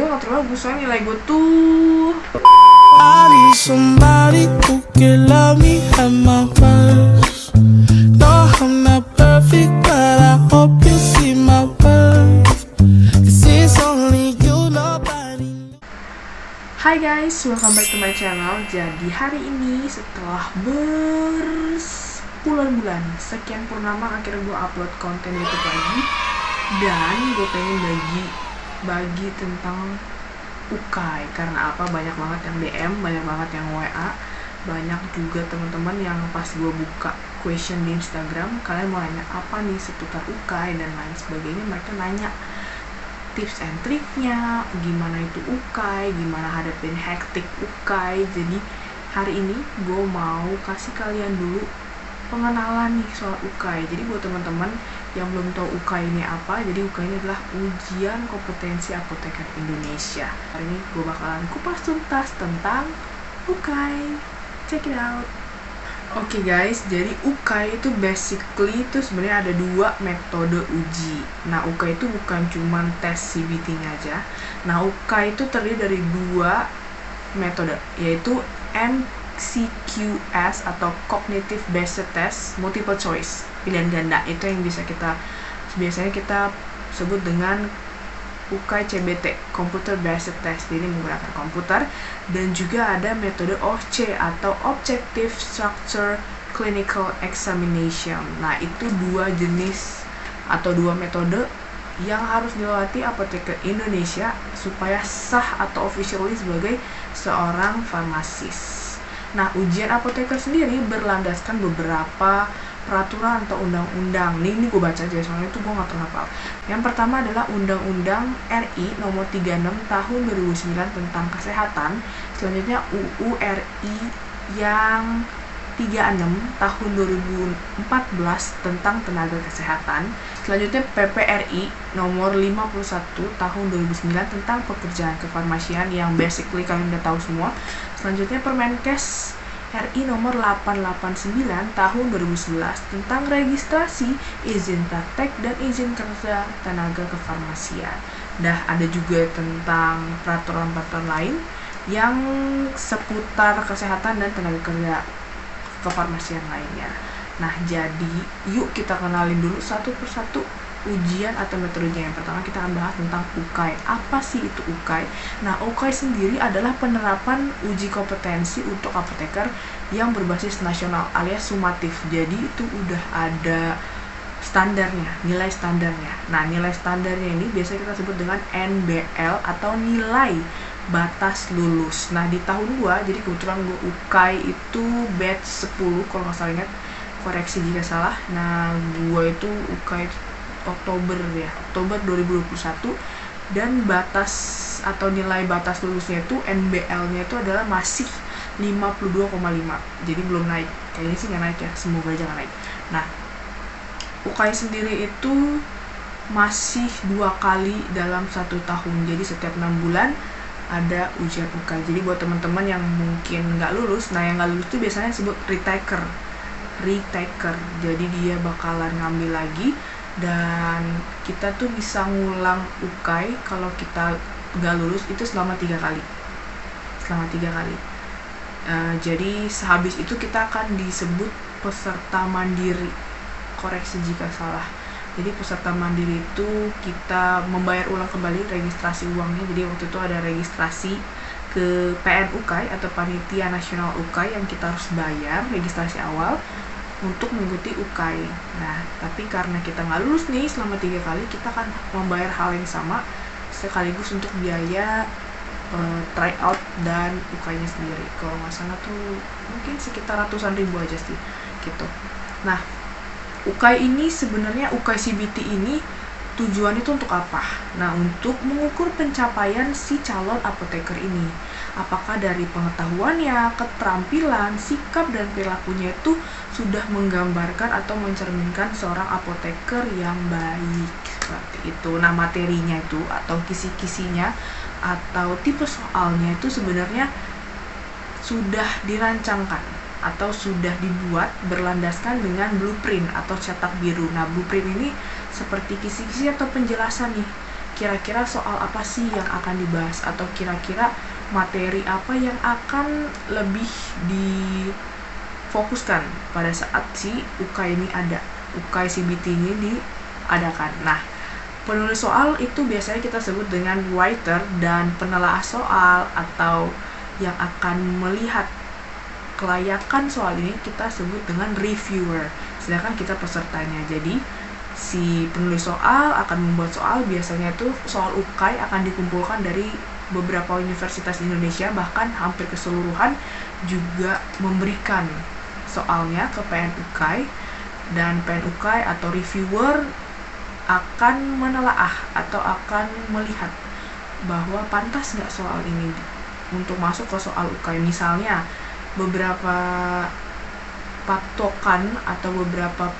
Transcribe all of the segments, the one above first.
gue gak terlalu bagus soalnya nilai gue tuh I need somebody who can love me at my worst. No, I'm not perfect, but I hope you see my worth. 'Cause it's only you, nobody. Hai guys, welcome back to my channel. Jadi hari ini setelah berbulan-bulan sekian purnama akhirnya gue upload konten YouTube lagi. Dan gue pengen bagi tentang UKAI. Karena apa? Banyak banget yang DM, banyak banget yang WA, banyak juga teman-teman yang pas gue buka question di Instagram, kalian mau nanya apa nih seputar UKAI dan lain sebagainya. Mereka nanya tips and triknya, gimana itu UKAI, gimana hadapin hektik UKAI. Jadi hari ini gue mau kasih kalian dulu pengenalan nih soal UKAI. Jadi buat teman-teman yang belum tahu UKAI ini apa, jadi UKAI ini adalah Ujian Kompetensi Apoteker Indonesia. Hari ini gue bakalan kupas tuntas tentang UKAI. Check it out. Oke guys, jadi UKAI itu basically itu sebenarnya ada dua metode uji. Nah, UKAI itu bukan cuma tes CBT-nya aja. Nah, UKAI itu terdiri dari dua metode, yaitu MCQS atau Cognitive Based Test Multiple Choice, pilihan ganda. Itu yang biasanya kita sebut dengan UKAI CBT, Computer Based Test, ini menggunakan komputer. Dan juga ada metode OC atau Objective Structure Clinical Examination. Nah, itu dua jenis atau dua metode yang harus dilewati apoteker Indonesia supaya sah atau officially sebagai seorang farmasis. Nah, ujian apoteker sendiri berlandaskan beberapa peraturan atau undang-undang. Ini gue baca aja, soalnya itu gue gak terlalu hafal. Yang pertama adalah Undang-Undang RI nomor 36 tahun 2009 tentang kesehatan. Selanjutnya UU RI yang 36 tahun 2014 tentang tenaga kesehatan. Selanjutnya PPRI nomor 51 tahun 2009 tentang pekerjaan kefarmasian yang basically kalian udah tahu semua. Selanjutnya Permenkes RI nomor 889 tahun 2011 tentang registrasi, izin praktek, dan izin kerja tenaga kefarmasian. Ada juga tentang peraturan-peraturan lain yang seputar kesehatan dan tenaga kerja kefarmasian lainnya. Nah, jadi yuk kita kenalin dulu satu persatu ujian atau metodenya. Yang pertama kita akan bahas tentang UKAI. Apa sih itu UKAI? Nah, UKAI sendiri adalah penerapan uji kompetensi untuk apoteker yang berbasis nasional alias sumatif. Jadi itu udah ada standarnya, nilai standarnya. Nah, nilai standarnya ini biasanya kita sebut dengan NBL atau nilai batas lulus. Nah, di tahun gua, jadi kebetulan gua UKAI itu batch 10 kalau nggak salah, ingat, koreksi jika salah. Nah, gua itu UKAI Oktober 2021, dan batas atau nilai batas lulusnya itu NBL-nya itu adalah masih 52,5. Jadi belum naik. Kayaknya sih nggak naik ya, semoga jangan naik. Nah, UKAI sendiri itu masih 2 kali dalam 1 tahun. Jadi setiap 6 bulan ada ujian UKAI. Jadi buat teman-teman yang mungkin nggak lulus, nah yang nggak lulus itu biasanya disebut retaker. Jadi dia bakalan ngambil lagi, dan kita tuh bisa ngulang UKAI kalau kita nggak lulus itu selama 3 kali. Jadi sehabis itu kita akan disebut peserta mandiri. Koreksi jika salah. Jadi peserta mandiri itu kita membayar ulang kembali registrasi uangnya. Jadi waktu itu ada registrasi ke PN UKAI atau Panitia Nasional UKAI yang kita harus bayar registrasi awal untuk mengikuti UKAI. Nah, tapi karena kita nggak lulus nih selama 3 kali, kita akan membayar hal yang sama sekaligus untuk biaya tryout dan UKAI-nya sendiri. Kalau nggak salah tuh mungkin sekitar ratusan ribu aja sih gitu. Nah, UKAI ini sebenarnya, UKAI CBT ini tujuannya itu untuk apa? Nah, untuk mengukur pencapaian si calon apoteker ini. Apakah dari pengetahuannya, keterampilan, sikap, dan perilakunya itu sudah menggambarkan atau mencerminkan seorang apoteker yang baik, seperti itu. Nah, materinya itu atau kisi-kisinya atau tipe soalnya itu sebenarnya sudah dirancangkan atau sudah dibuat berlandaskan dengan blueprint atau cetak biru. Nah, blueprint ini seperti kisi-kisi atau penjelasan nih kira-kira soal apa sih yang akan dibahas, atau kira-kira materi apa yang akan lebih difokuskan pada saat si UKAI ini ada, UKAI CBT ini diadakan. Nah, penulis soal itu biasanya kita sebut dengan writer, dan penelaah soal atau yang akan melihat kelayakan soal ini kita sebut dengan reviewer, sedangkan kita pesertanya. Jadi si penulis soal akan membuat soal, biasanya tuh soal UKAI akan dikumpulkan dari beberapa universitas di Indonesia, bahkan hampir keseluruhan juga memberikan soalnya ke PN UKAI, dan PN UKAI atau reviewer akan menelaah atau akan melihat bahwa pantas nggak soal ini untuk masuk ke soal UKAI. Misalnya beberapa patokan atau beberapa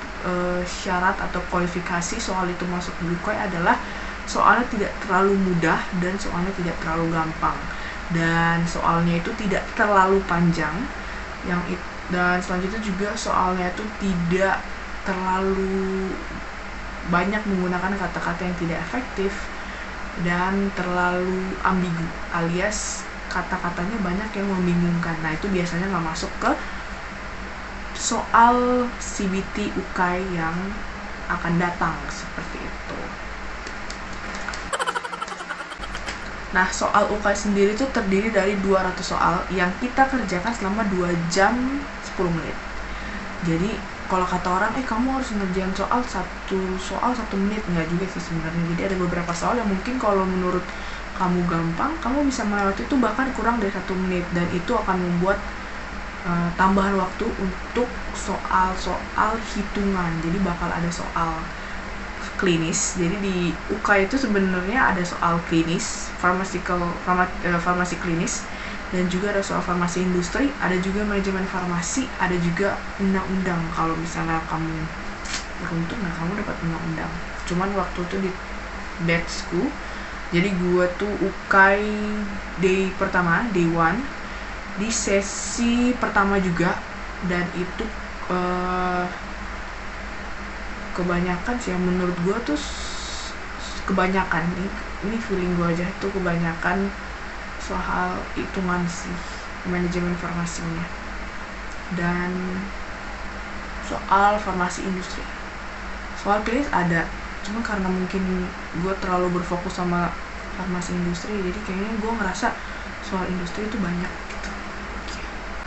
syarat atau kualifikasi soal itu masuk di UKAI adalah soalnya tidak terlalu mudah dan soalnya tidak terlalu gampang, dan soalnya itu tidak terlalu panjang, dan selanjutnya juga soalnya itu tidak terlalu banyak menggunakan kata-kata yang tidak efektif dan terlalu ambigu, alias kata-katanya banyak yang membingungkan. Nah, itu biasanya nggak masuk ke soal CBT UKAI yang akan datang, seperti itu. Nah, soal UKAI sendiri itu terdiri dari 200 soal yang kita kerjakan selama 2 jam 10 menit. Jadi, kalau kata orang, kamu harus ngerjain soal 1 menit, nggak juga sih sebenarnya. Jadi ada beberapa soal yang mungkin kalau menurut kamu gampang, kamu bisa melewati itu bahkan kurang dari 1 menit, dan itu akan membuat tambahan waktu untuk soal-soal hitungan. Jadi bakal ada soal klinis. Jadi di UKAI itu sebenarnya ada soal klinis, farmasi klinis, dan juga ada soal farmasi industri, ada juga manajemen farmasi, ada juga undang-undang. Kalau misalnya kamu beruntung, nah kamu dapat undang-undang. Cuman waktu itu di batchku, jadi gue tuh UKAI day pertama, day 1, di sesi pertama juga, dan itu kebanyakan sih yang menurut gue tuh kebanyakan, ini feeling gue aja, tuh kebanyakan soal hitungan sih, manajemen farmasinya, dan soal farmasi industri. Soal klinis ada, cuma karena mungkin gue terlalu berfokus sama farmasi industri, jadi kayaknya gue ngerasa soal industri itu banyak gitu.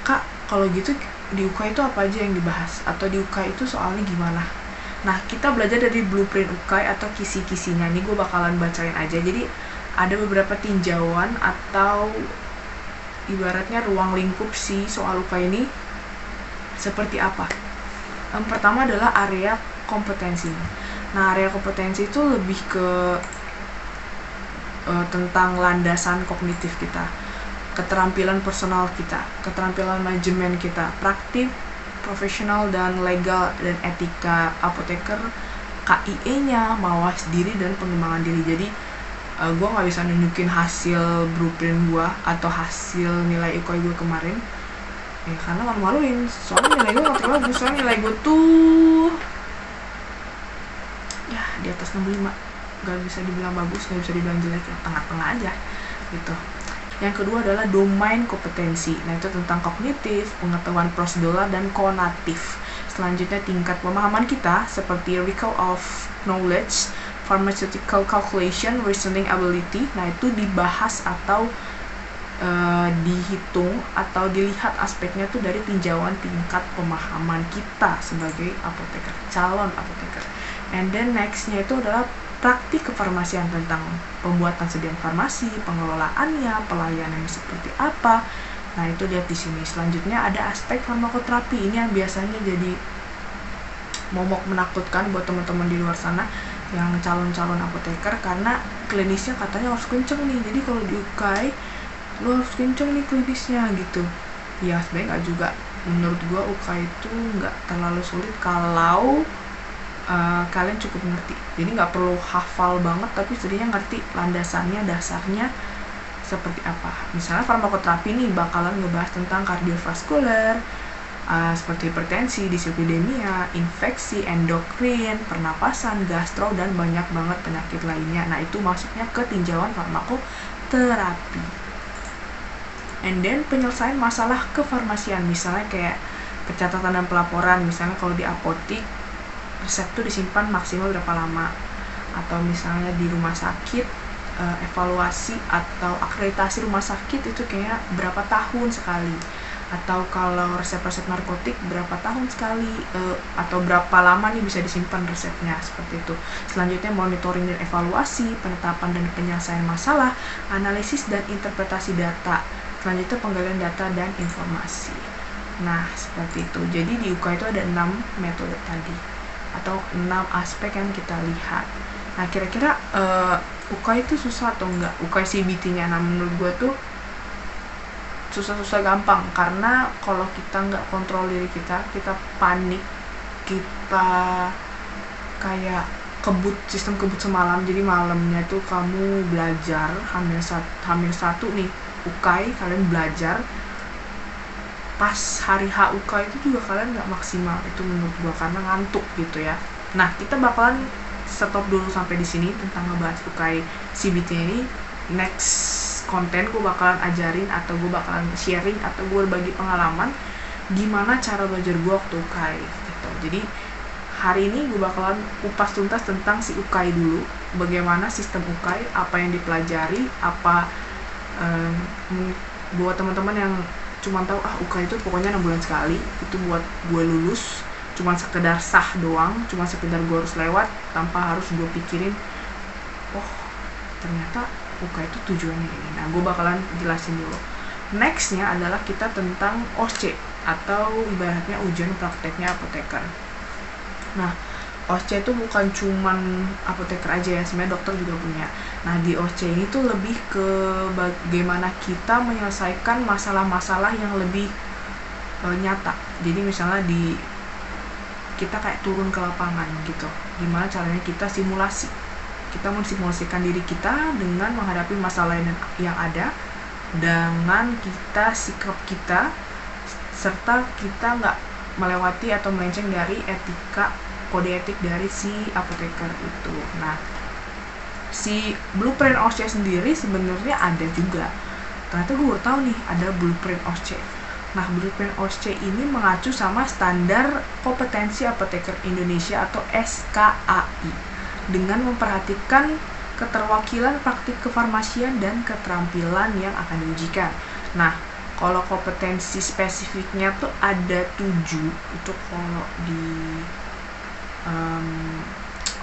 Kak, kalau gitu di UKAI itu apa aja yang dibahas, atau di UKAI itu soalnya gimana? Nah, kita belajar dari blueprint UKAI atau kisi-kisinya. Ini gue bakalan bacain aja. Jadi ada beberapa tinjauan atau ibaratnya ruang lingkup si soal UKAI ini seperti apa. Yang pertama adalah area kompetensi. Nah, area kompetensi itu lebih ke tentang landasan kognitif kita, keterampilan personal kita, keterampilan manajemen kita, praktik, profesional, dan legal, dan etika apoteker, KIE-nya, mawas diri, dan pengembangan diri. Jadi gue nggak bisa nunjukin hasil blueprint gue atau hasil nilai UKAI gue kemarin, karena malu-maluin, soalnya nilai gue nggak terlalu bagus. Soalnya nilai gue tuh ya di atas 65, gak bisa dibilang bagus, gak bisa dibilang jelek, ya tengah-tengah aja gitu. Yang kedua adalah domain kompetensi. Nah, itu tentang kognitif, pengetahuan prosedural, dan konatif. Selanjutnya tingkat pemahaman kita seperti recall of knowledge, pharmaceutical calculation, reasoning ability. Nah, itu dibahas atau dihitung atau dilihat aspeknya tuh dari tinjauan tingkat pemahaman kita sebagai apoteker, calon apoteker. And then nextnya itu adalah praktik kefarmasian tentang pembuatan sediaan farmasi, pengelolaannya, pelayanannya seperti apa. Nah, itu lihat di sini. Selanjutnya ada aspek farmakoterapi. Ini yang biasanya jadi momok menakutkan buat teman-teman di luar sana yang calon-calon apoteker, karena klinisnya katanya harus kenceng nih. Jadi kalau di UKAI lo harus kenceng nih klinisnya gitu. Ya sebenarnya nggak juga. Menurut gua UKAI itu nggak terlalu sulit kalau kalian cukup ngerti. Jadi nggak perlu hafal banget, tapi setidaknya ngerti landasannya, dasarnya seperti apa. Misalnya farmakoterapi nih bakalan ngebahas tentang kardiovaskuler, seperti hipertensi, dislipidemia, infeksi, endokrin, pernapasan, gastro, dan banyak banget penyakit lainnya. Nah, itu masuknya ke tinjauan farmakoterapi. And then penyelesaian masalah kefarmasian, misalnya kayak pencatatan dan pelaporan. Misalnya kalau di apotik, resep tuh disimpan maksimal berapa lama, atau misalnya di rumah sakit, evaluasi atau akreditasi rumah sakit itu kayak berapa tahun sekali, atau kalau resep-resep narkotik berapa tahun sekali, atau berapa lama nih bisa disimpan resepnya, seperti itu. Selanjutnya monitoring dan evaluasi, penetapan dan penyelesaian masalah, analisis dan interpretasi data. Selanjutnya penggalian data dan informasi. Nah, seperti itu. Jadi di UK itu ada 6 metode tadi, atau 6 aspek yang kita lihat. Nah, kira-kira UK itu susah atau enggak? UK CBT-nya, nah menurut gue tuh susah-susah gampang, karena kalau kita nggak kontrol diri kita panik, kita kayak sistem kebut semalam. Jadi malamnya tuh kamu belajar, hamil satu nih UKAI, kalian belajar, pas hari H UKAI itu juga kalian nggak maksimal, itu menurut gua, karena ngantuk gitu ya. Nah, kita bakalan stop dulu sampai di sini tentang ngebahas UKAI CBT ini. Next konten gue bakalan ajarin, atau gue bakalan sharing, atau gue berbagi pengalaman gimana cara belajar gue waktu UKAI gitu. Jadi hari ini gue bakalan kupas tuntas tentang si UKAI dulu, bagaimana sistem UKAI, apa yang dipelajari, apa buat teman-teman yang cuma tahu UKAI itu pokoknya 6 bulan sekali, itu buat gue lulus, cuma sekedar sah doang, cuma sekedar gue harus lewat tanpa harus gue pikirin, oh ternyata UKAI itu tujuannya ini. Nah, gue bakalan jelasin dulu. Nextnya adalah kita tentang OSCE, atau ibaratnya ujian prakteknya apoteker. Nah, OSCE itu bukan cuman apoteker aja ya, sebenarnya dokter juga punya. Nah, di OSCE ini tuh lebih ke bagaimana kita menyelesaikan masalah-masalah yang lebih nyata. Jadi misalnya kita kayak turun ke lapangan gitu, gimana caranya kita simulasi. Kita mensimulasikan diri kita dengan menghadapi masalah yang ada, dengan sikap kita, serta kita nggak melewati atau melenceng dari etika, kode etik dari si apoteker itu. Nah, si blueprint OSCE sendiri sebenarnya ada juga. Ternyata gue baru tahu nih ada blueprint OSCE. Nah, blueprint OSCE ini mengacu sama standar kompetensi apoteker Indonesia atau SKAI, dengan memperhatikan keterwakilan praktik kefarmasian dan keterampilan yang akan diujikan. Nah, kalau kompetensi spesifiknya tuh ada 7. Itu kalau di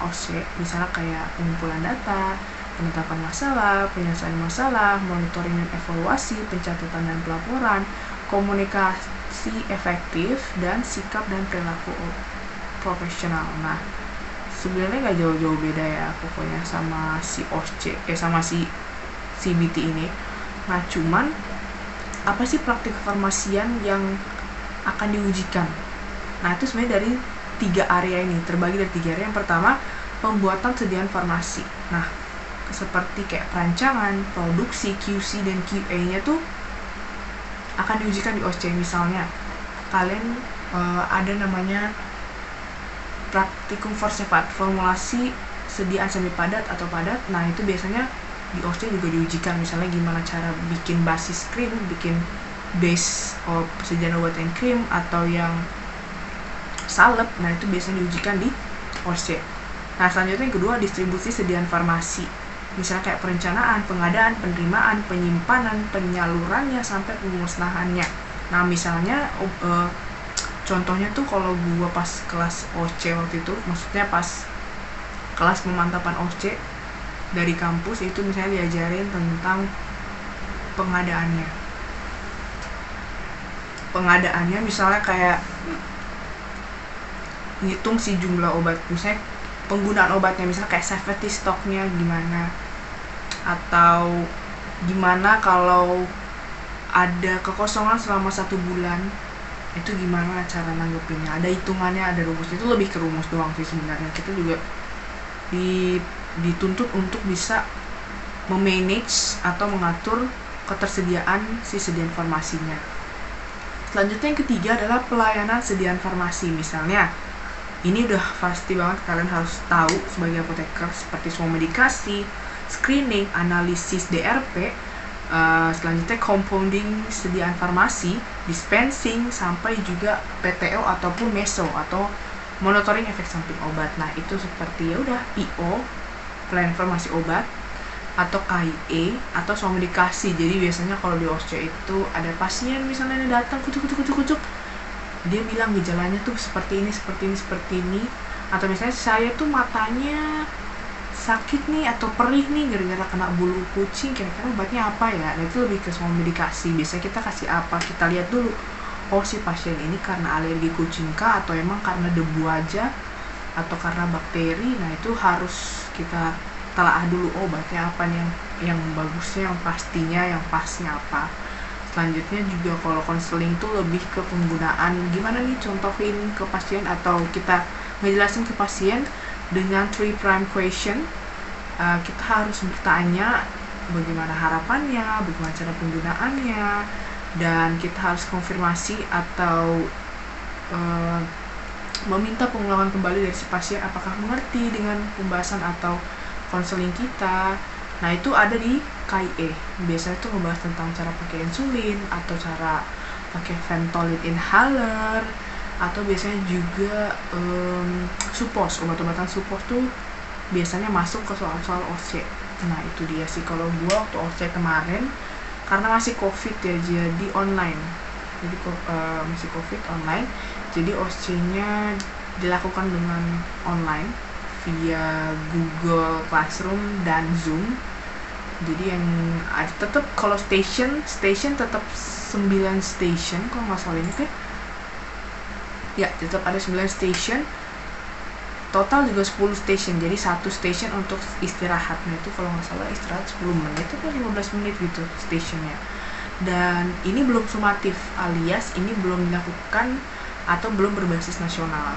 OSCE, misalnya kayak pengumpulan data, penetapan masalah, penyelesaian masalah, monitoring dan evaluasi, pencatatan dan pelaporan, komunikasi efektif, dan sikap dan perilaku profesional. Nah, sebenarnya nggak jauh-jauh beda ya pokoknya sama si OSCE, sama si CBT ini. Nah, cuman apa sih praktik kefarmasian yang akan diujikan? Nah, itu sebenarnya dari 3 area ini, terbagi dari 3 area. Yang pertama, pembuatan sediaan farmasi. Nah, seperti kayak perancangan, produksi, QC, dan QA-nya tuh akan diujikan di OSCE. Misalnya, kalian ada namanya praktikum forcepat, formulasi sediaan semi padat atau padat. Nah, itu biasanya di OSCE juga diujikan. Misalnya gimana cara bikin basis krim, bikin base persediaan obat yang krim atau yang salep. Nah, itu biasanya diujikan di OSCE. Nah, selanjutnya yang kedua, distribusi sediaan farmasi. Misalnya kayak perencanaan, pengadaan, penerimaan, penyimpanan, penyalurannya, sampai pemusnahannya. Nah, misalnya contohnya tuh kalau gua pas kelas OSCE waktu itu, maksudnya pas kelas pemantapan OSCE dari kampus, itu misalnya diajarin tentang pengadaannya. Pengadaannya misalnya kayak ngitung si jumlah obat, misalnya penggunaan obatnya, misalnya kayak safety stoknya gimana, atau gimana kalau ada kekosongan selama 1 bulan, itu gimana cara nanggepinnya. Ada hitungannya, ada rumusnya. Itu lebih ke rumus doang sih sebenarnya. Kita juga dituntut untuk bisa memanage atau mengatur ketersediaan si sediaan farmasinya. Selanjutnya yang ketiga adalah pelayanan sediaan farmasi. Misalnya, ini udah pasti banget kalian harus tahu sebagai apoteker, seperti semua medikasi, screening, analisis DRP, selanjutnya compounding sediaan farmasi, dispensing, sampai juga PTO ataupun MESO atau monitoring efek samping obat. Nah, itu seperti ya udah PO, pelayanan farmasi obat, atau KIE atau somedikasi. Jadi biasanya kalau di OSC itu ada pasien misalnya datang kucuk, dia bilang gejalanya tuh seperti ini, atau misalnya saya tuh matanya sakit nih atau perih nih gara-gara kena bulu kucing, kira-kira obatnya apa ya. Nah, itu lebih ke somedikasi. Biasanya kita kasih apa, kita lihat dulu, oh si pasien ini karena alergi kucing kah, atau emang karena debu aja, atau karena bakteri. Nah, itu harus kita telaah dulu, oh obatnya apa nih yang bagusnya, yang pastinya, yang pasnya apa. Selanjutnya juga kalau konseling tuh lebih ke penggunaan, gimana nih contohin ke pasien atau kita ngejelasin ke pasien dengan 3 prime question. Kita harus bertanya bagaimana harapannya, bagaimana cara penggunaannya, dan kita harus konfirmasi atau meminta pengulangan kembali dari si pasien apakah mengerti dengan pembahasan atau konseling kita. Nah, itu ada di KIE. Biasanya itu ngebahas tentang cara pakai insulin atau cara pakai Ventolin inhaler, atau biasanya juga supos, obat-obatan supos tuh biasanya masuk ke soal-soal OSC. Nah, itu dia sih kalau gua waktu OSC kemarin, karena masih COVID ya, jadi online. Jadi masih COVID online, jadi OSC-nya dilakukan dengan online via Google Classroom dan Zoom. Jadi yang tetap kalau station tetap 9 station kalau nggak salah ini kan. Ya, tetap ada 9 station. Total juga 10 station. Jadi 1 station untuk istirahat. Nah, itu kalau nggak salah istirahat 10 menit atau 15 menit gitu stationnya. Dan ini belum sumatif, alias ini belum dilakukan atau belum berbasis nasional.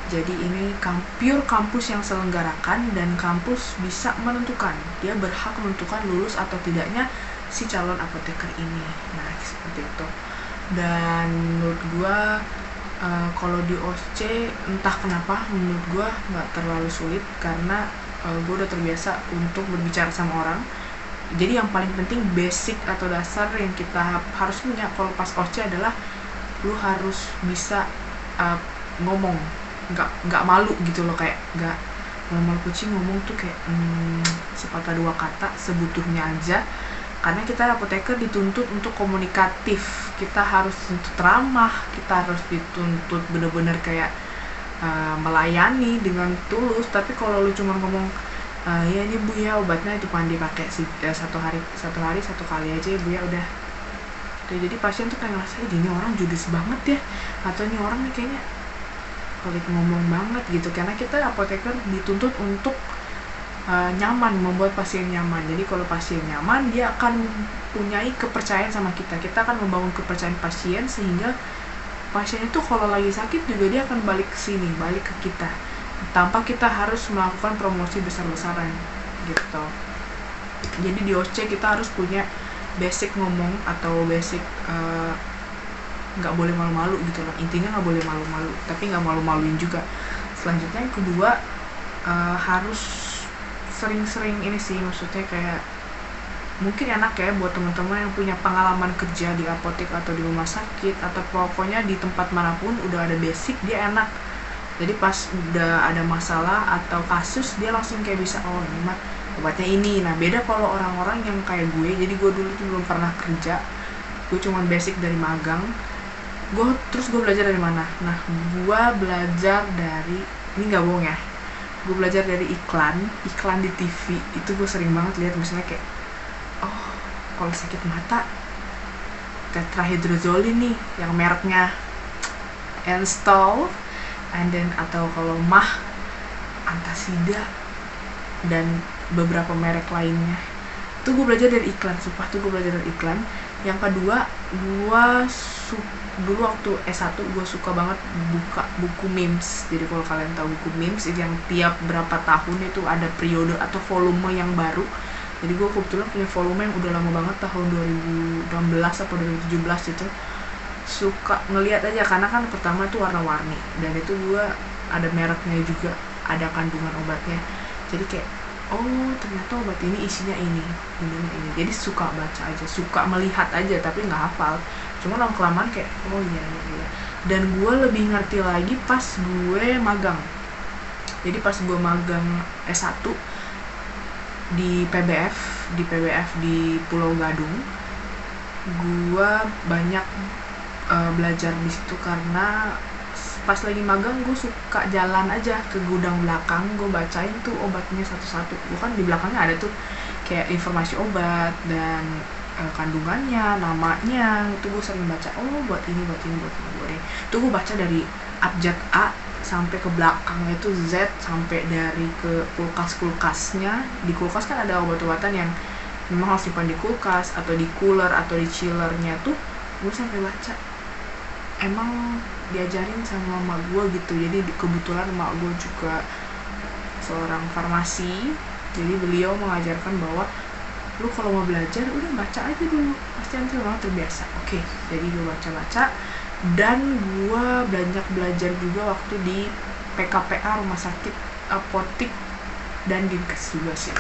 Jadi ini pure kampus yang selenggarakan, dan kampus bisa menentukan, dia berhak menentukan lulus atau tidaknya si calon apoteker ini. Nah, seperti itu. Dan menurut gua kalau di OSC entah kenapa menurut gua nggak terlalu sulit, karena gua udah terbiasa untuk berbicara sama orang. Jadi yang paling penting basic atau dasar yang kita harus punya kalau pas OSC adalah lu harus bisa ngomong, nggak malu gitu loh, kayak nggak malu kucing ngomong tuh kayak sepatah dua kata sebutuhnya aja. Karena kita apoteker dituntut untuk komunikatif, kita harus dituntut ramah, kita harus dituntut bener-bener kayak melayani dengan tulus. Tapi kalau lu cuma ngomong ya ini bu ya obatnya cuma dipakai satu hari satu kali aja ya bu ya udah. Jadi pasien tuh kayak ngerasa ini orang judes banget ya, atau ini orang nih kayaknya pelit ngomong banget gitu. Karena kita apoteker dituntut untuk nyaman, membuat pasien nyaman. Jadi kalau pasien nyaman, dia akan mempunyai kepercayaan sama kita. Kita akan membangun kepercayaan pasien sehingga pasien itu kalau lagi sakit juga dia akan balik ke sini, balik ke kita, tanpa kita harus melakukan promosi besar-besaran gitu. Jadi di OSC kita harus punya basic ngomong atau basic nggak boleh malu-malu gitu loh. Intinya nggak boleh malu-malu, tapi nggak malu-maluin juga. Selanjutnya yang kedua, harus sering-sering ini sih, maksudnya kayak mungkin enak ya buat teman-teman yang punya pengalaman kerja di apotek atau di rumah sakit atau pokoknya di tempat manapun udah ada basic, dia enak. Jadi pas udah ada masalah atau kasus, dia langsung kayak bisa, oh ini mah obatnya ini. Nah, beda kalau orang-orang yang kayak gue. Jadi gue dulu tuh belum pernah kerja, gue cuman basic dari magang. Terus gue belajar dari mana? Nah, gue belajar dari, ini nggak bohong ya, gue belajar dari iklan di TV. Itu gue sering banget lihat, misalnya kayak, oh kalau sakit mata tetrahydrozolin nih yang mereknya Enstol, and then atau kalau mah Antasida dan beberapa merek lainnya. Itu gue belajar dari iklan, sumpah tuh gue belajar dari iklan. Yang kedua, dulu waktu S1 gue suka banget buka buku memes. Jadi kalau kalian tahu buku memes itu yang tiap berapa tahun itu ada periode atau volume yang baru. Jadi gue kebetulan punya volume yang udah lama banget, tahun 2016 atau 2017 itu. suka ngelihat aja, karena kan pertama tuh warna-warni, dan itu gue ada mereknya juga, ada kandungan obatnya, jadi kayak oh ternyata obat ini isinya ini, jadi suka baca aja, suka melihat aja tapi nggak hafal, cuma lama kelamaan kayak oh iya. Dan gue lebih ngerti lagi pas gue magang. Jadi pas gue magang S1 di PBF di Pulau Gadung, gue banyak belajar di situ, karena pas lagi magang gue suka jalan aja ke gudang belakang, gue bacain tuh obatnya satu-satu. Gue kan di belakangnya ada tuh kayak informasi obat dan kandungannya, namanya, itu gue sering baca, oh buat ini. Itu gue baca dari abjad A sampai ke belakangnya itu Z, sampai dari ke kulkas-kulkasnya. Di kulkas kan ada obat-obatan yang memang harus simpan di kulkas atau di cooler atau di chillernya tuh, gue sampai baca. Emang diajarin sama emak gue gitu, jadi kebetulan emak gue juga seorang farmasi, jadi beliau mengajarkan bahwa lu kalau mau belajar udah baca aja dulu, pasti nanti orang terbiasa. Oke, jadi gue baca, dan gue banyak belajar juga waktu di PKPA, rumah sakit apotik dan dinkes juga sih.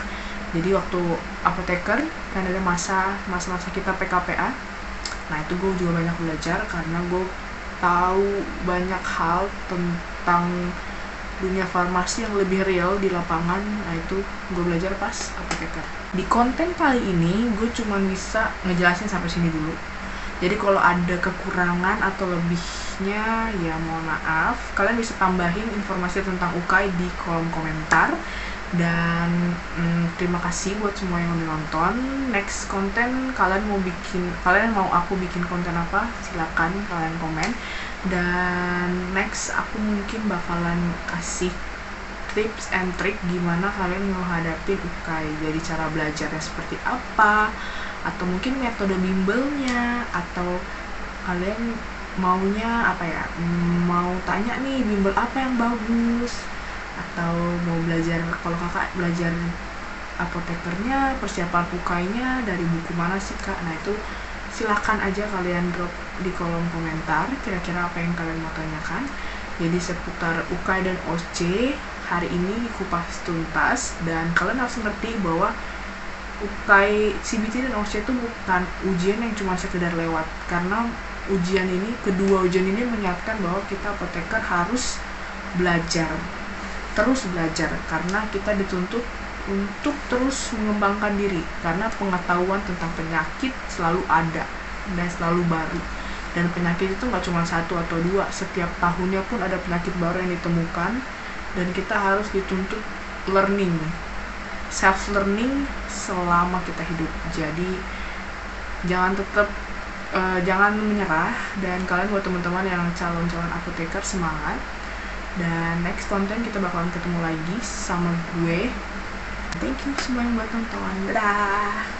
Jadi waktu apoteker kan ada masa kita PKPA, nah itu gue juga banyak belajar karena gue tahu banyak hal tentang dunia farmasi yang lebih real di lapangan. Nah itu gue belajar pas apoteker. Di konten kali ini gue cuma bisa ngejelasin sampai sini dulu, jadi kalau ada kekurangan atau lebihnya ya mohon maaf. Kalian bisa tambahin informasi tentang UKAI di kolom komentar. Dan terima kasih buat semua yang udah nonton. Next konten kalian mau aku bikin konten apa, silakan kalian komen. Dan next aku mungkin bakalan kasih tips and trick gimana kalian menghadapi UKAI. Jadi cara belajarnya seperti apa, atau mungkin metode bimbelnya, atau kalian maunya apa ya, mau tanya nih bimbel apa yang bagus, atau mau belajar, kalau kakak belajar apotekernya, persiapan UKAI-nya dari buku mana sih kak. Nah itu silahkan aja kalian drop di kolom komentar kira-kira apa yang kalian mau tanyakan. Jadi seputar UKAI dan OSCE hari ini dikupas tuntas, dan kalian harus ngerti bahwa UKAI, CBT dan OSCE itu bukan ujian yang cuma sekedar lewat, karena kedua ujian ini menyatakan bahwa kita apoteker harus terus belajar, karena kita dituntut untuk terus mengembangkan diri, karena pengetahuan tentang penyakit selalu ada dan selalu baru, dan penyakit itu nggak cuma satu atau dua, setiap tahunnya pun ada penyakit baru yang ditemukan, dan kita harus dituntut self learning selama kita hidup. Jadi jangan menyerah, dan kalian buat teman-teman yang calon apoteker semangat. Dan next konten kita bakalan ketemu lagi sama gue. Thank you semua yang buat nonton. Dadah.